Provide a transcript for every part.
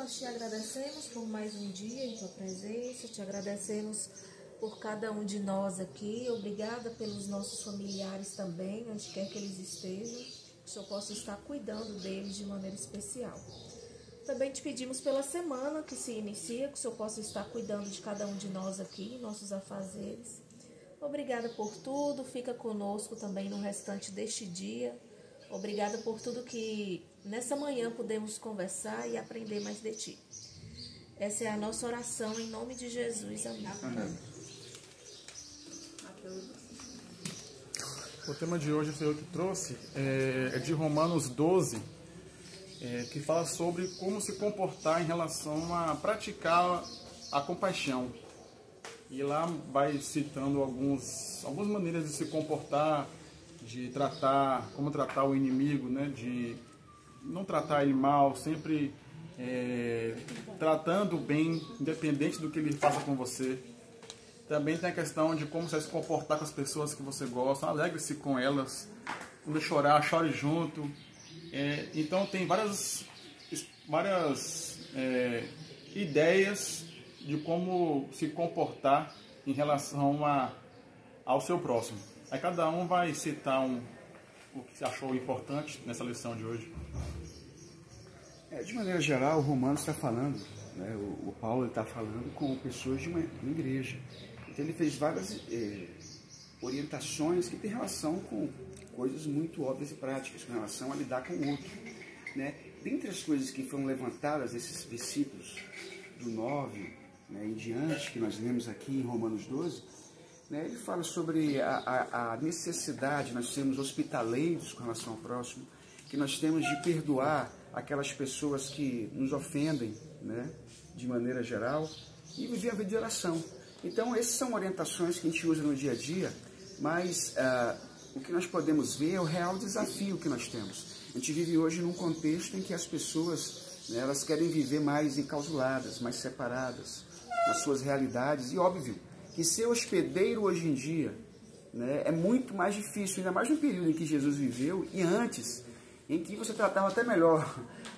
nós te agradecemos por mais um dia em tua presença, te agradecemos por cada um de nós aqui, obrigada pelos nossos familiares também, onde quer que eles estejam, que o Senhor possa estar cuidando deles de maneira especial. Também te pedimos pela semana que se inicia, que o Senhor possa estar cuidando de cada um de nós aqui, nossos afazeres. Obrigada por tudo, fica conosco também no restante deste dia. Obrigada por tudo que nessa manhã pudemos conversar e aprender mais de Ti. Essa é a nossa oração em nome de Jesus. Amém. Amém. O tema de hoje, o Senhor que trouxe, é de Romanos 12, que fala sobre como se comportar em relação a praticar a compaixão. E lá vai citando algumas maneiras de se comportar, de tratar, como tratar o inimigo, né? De não tratar ele mal, sempre tratando bem, independente do que ele faça com você. Também tem a questão de como você vai se comportar com as pessoas que você gosta, alegre-se com elas, quando chorar, chore junto. Então tem várias ideias de como se comportar em relação ao seu próximo. Aí cada um vai citar o que achou importante nessa lição de hoje. De maneira geral, o Romanos está falando, né, o Paulo está falando com pessoas de uma igreja. Então ele fez várias orientações que têm relação com coisas muito óbvias e práticas, com relação a lidar com o outro. Né? Dentre as coisas que foram levantadas, esses versículos do 9 em diante, que nós lemos aqui em Romanos 12, ele fala sobre a necessidade, nós sermos hospitaleiros com relação ao próximo, que nós temos de perdoar aquelas pessoas que nos ofendem, né, de maneira geral, e viver a vida de oração. Então, essas são orientações que a gente usa no dia a dia, mas o que nós podemos ver é o real desafio que nós temos. A gente vive hoje num contexto em que as pessoas, né, elas querem viver mais enclausuladas, mais separadas nas suas realidades, e óbvio que ser hospedeiro hoje em dia, né, é muito mais difícil, ainda mais no período em que Jesus viveu e antes, em que você tratava até melhor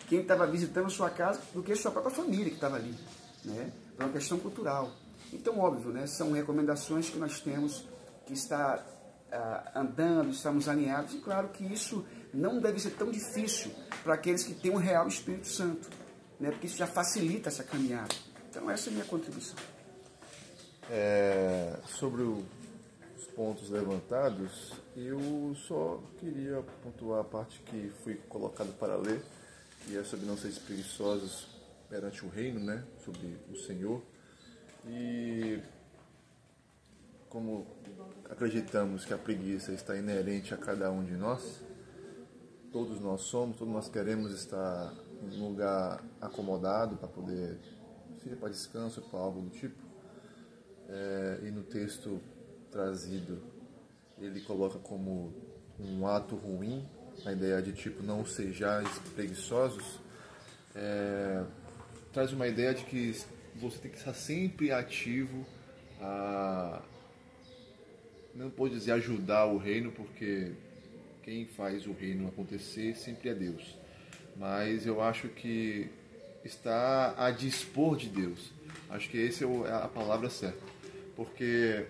quem estava visitando sua casa do que a sua própria família que estava ali, né? É uma questão cultural. Então, óbvio, né, são recomendações que nós temos que estar andando, estamos alinhados, e claro que isso não deve ser tão difícil para aqueles que têm um real Espírito Santo, né, porque isso já facilita essa caminhada. Então, essa é a minha contribuição. Sobre os pontos levantados, eu só queria pontuar a parte que foi colocada para ler, que é sobre não ser preguiçosos perante o reino, né? Sobre o Senhor. E como acreditamos que a preguiça está inerente a cada um de nós, todos nós queremos estar em um lugar acomodado para poder, seja para descanso, para algo do tipo. E no texto trazido, ele coloca como um ato ruim, a ideia de tipo, não sejais preguiçosos, traz uma ideia de que você tem que estar sempre ativo não pode dizer ajudar o reino, porque quem faz o reino acontecer sempre é Deus, mas eu acho que está a dispor de Deus. Acho que essa é a palavra certa, porque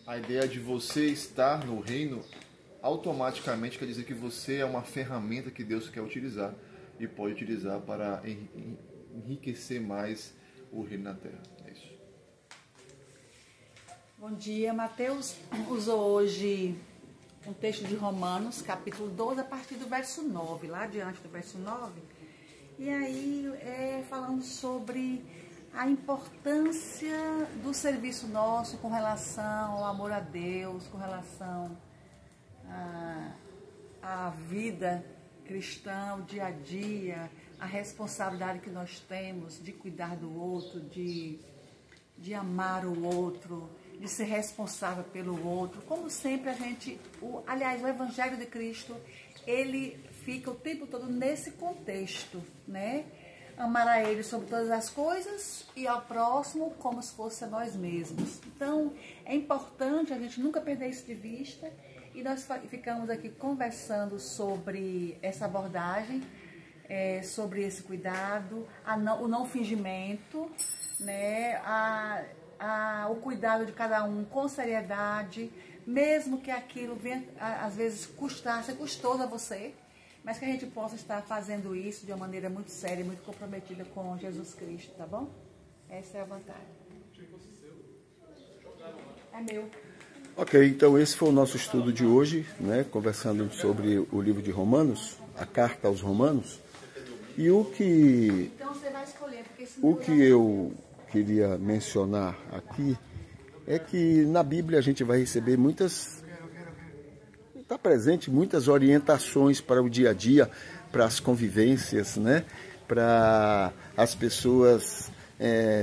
a ideia de você estar no reino automaticamente quer dizer que você é uma ferramenta que Deus quer utilizar e pode utilizar para enriquecer mais o reino na terra. É isso. Bom dia. Mateus usou hoje um texto de Romanos, capítulo 12, a partir do verso 9, lá diante do verso 9, e aí falando sobre a importância do serviço nosso com relação ao amor a Deus, com relação à vida cristã, o dia a dia, a responsabilidade que nós temos de cuidar do outro, de amar o outro, de ser responsável pelo outro. Como sempre o Evangelho de Cristo, ele fica o tempo todo nesse contexto, né? Amar a Ele sobre todas as coisas e ao próximo como se fosse a nós mesmos. Então, é importante a gente nunca perder isso de vista, e nós ficamos aqui conversando sobre essa abordagem sobre esse cuidado, o não fingimento, né? O cuidado de cada um com seriedade, mesmo que aquilo venha, às vezes, ser custoso a você, mas que a gente possa estar fazendo isso de uma maneira muito séria, muito comprometida com Jesus Cristo, tá bom? Essa é a vantagem. É meu. Ok, então esse foi o nosso estudo de hoje, né? Conversando sobre o livro de Romanos, a carta aos Romanos. E o que eu queria mencionar aqui é que na Bíblia a gente vai receber está presente muitas orientações para o dia a dia, para as convivências, né? Para as pessoas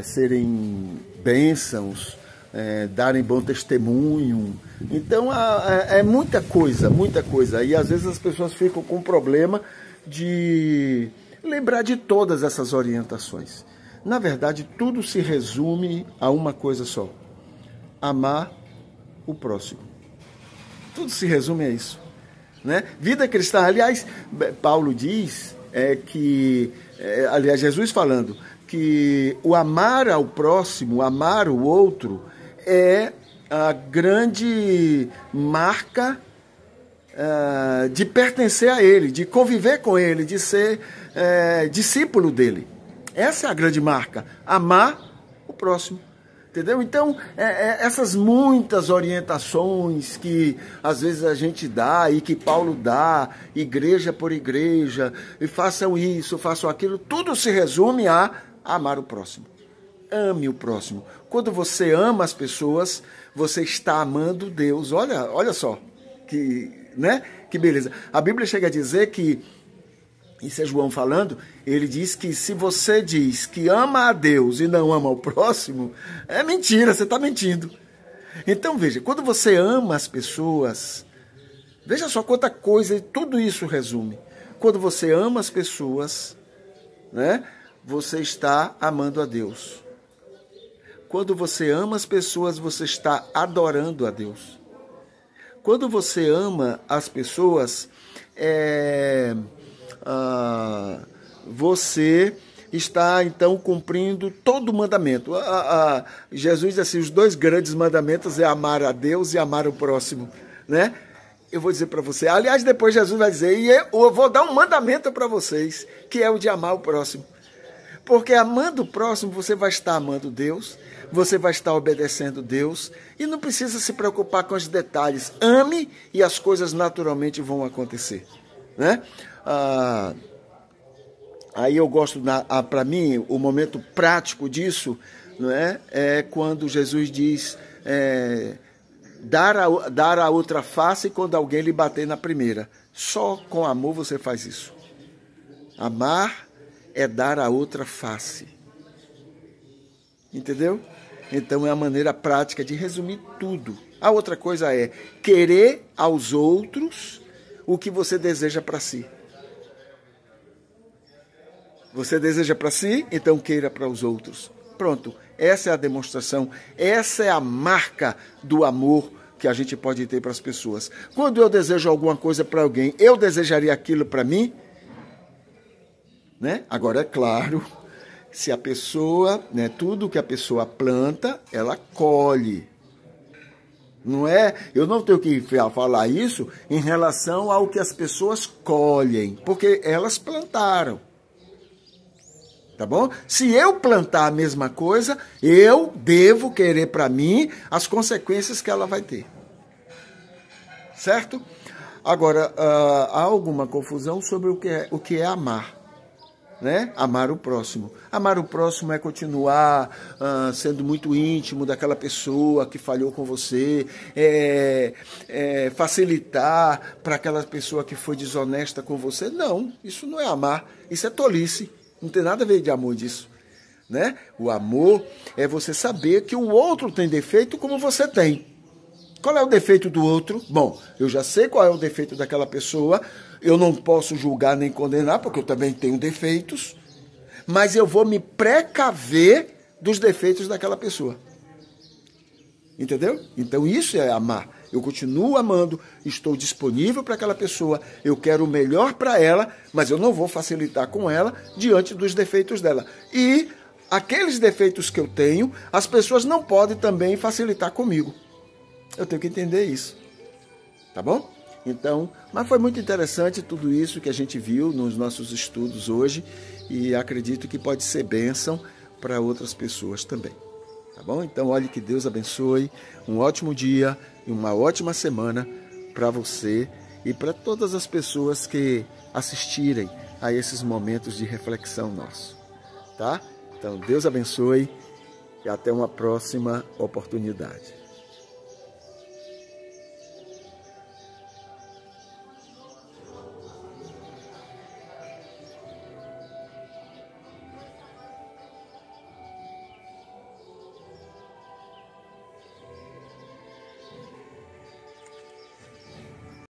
serem bênçãos, darem bom testemunho. Então é muita coisa, muita coisa. E às vezes as pessoas ficam com problema de lembrar de todas essas orientações. Na verdade, tudo se resume a uma coisa só: amar o próximo. Tudo se resume a isso, né? Vida cristã, aliás, Paulo diz aliás, Jesus falando que o amar ao próximo, amar o outro, é a grande marca de pertencer a ele, de conviver com ele, de ser discípulo dele. Essa é a grande marca, amar o próximo. Entendeu? Então, essas muitas orientações que às vezes a gente dá e que Paulo dá, igreja por igreja, e façam isso, façam aquilo, tudo se resume a amar o próximo. Ame o próximo. Quando você ama as pessoas, você está amando Deus. Olha só, né? Que beleza. A Bíblia chega a dizer que, isso é João falando, ele diz que se você diz que ama a Deus e não ama o próximo, é mentira, você está mentindo. Então veja, quando você ama as pessoas, veja só quanta coisa tudo isso resume. Quando você ama as pessoas, né, você está amando a Deus. Quando você ama as pessoas, você está adorando a Deus. Quando você ama as pessoas, você está então cumprindo todo o mandamento. Jesus diz assim: os 2 grandes mandamentos é amar a Deus e amar o próximo, né? Eu vou dizer para você, aliás, depois Jesus vai dizer, e eu vou dar um mandamento para vocês, que é o de amar o próximo. Porque amando o próximo, você vai estar amando Deus, você vai estar obedecendo Deus, e não precisa se preocupar com os detalhes. Ame e as coisas naturalmente vão acontecer, né? Aí eu gosto, para mim, o momento prático disso, não é quando Jesus diz dar a outra face quando alguém lhe bater na primeira. Só com amor você faz isso. Amar é dar a outra face. Entendeu? Então é a maneira prática de resumir tudo. A outra coisa é querer aos outros o que você deseja para si. Você deseja para si, então queira para os outros. Pronto, essa é a demonstração, essa é a marca do amor que a gente pode ter para as pessoas. Quando eu desejo alguma coisa para alguém, eu desejaria aquilo para mim? Né? Agora, é claro, se a pessoa, né, tudo que a pessoa planta, ela colhe. Não é? Eu não tenho que falar isso em relação ao que as pessoas colhem, porque elas plantaram. Tá bom? Se eu plantar a mesma coisa, eu devo querer para mim as consequências que ela vai ter. Certo? Agora, há alguma confusão sobre o que é amar. Né? Amar o próximo. Amar o próximo é continuar sendo muito íntimo daquela pessoa que falhou com você, facilitar para aquela pessoa que foi desonesta com você. Não, isso não é amar, isso é tolice. Não tem nada a ver de amor disso, né? O amor é você saber que o outro tem defeito como você tem. Qual é o defeito do outro? Bom, eu já sei qual é o defeito daquela pessoa, eu não posso julgar nem condenar, porque eu também tenho defeitos, mas eu vou me precaver dos defeitos daquela pessoa. Entendeu? Então isso é amar. Eu continuo amando, estou disponível para aquela pessoa, eu quero o melhor para ela, mas eu não vou facilitar com ela diante dos defeitos dela. E aqueles defeitos que eu tenho, as pessoas não podem também facilitar comigo. Eu tenho que entender isso. Tá bom? Então, mas foi muito interessante tudo isso que a gente viu nos nossos estudos hoje e acredito que pode ser bênção para outras pessoas também. Tá bom? Então, olhe, que Deus abençoe, um ótimo dia e uma ótima semana para você e para todas as pessoas que assistirem a esses momentos de reflexão nosso. Tá? Então, Deus abençoe e até uma próxima oportunidade.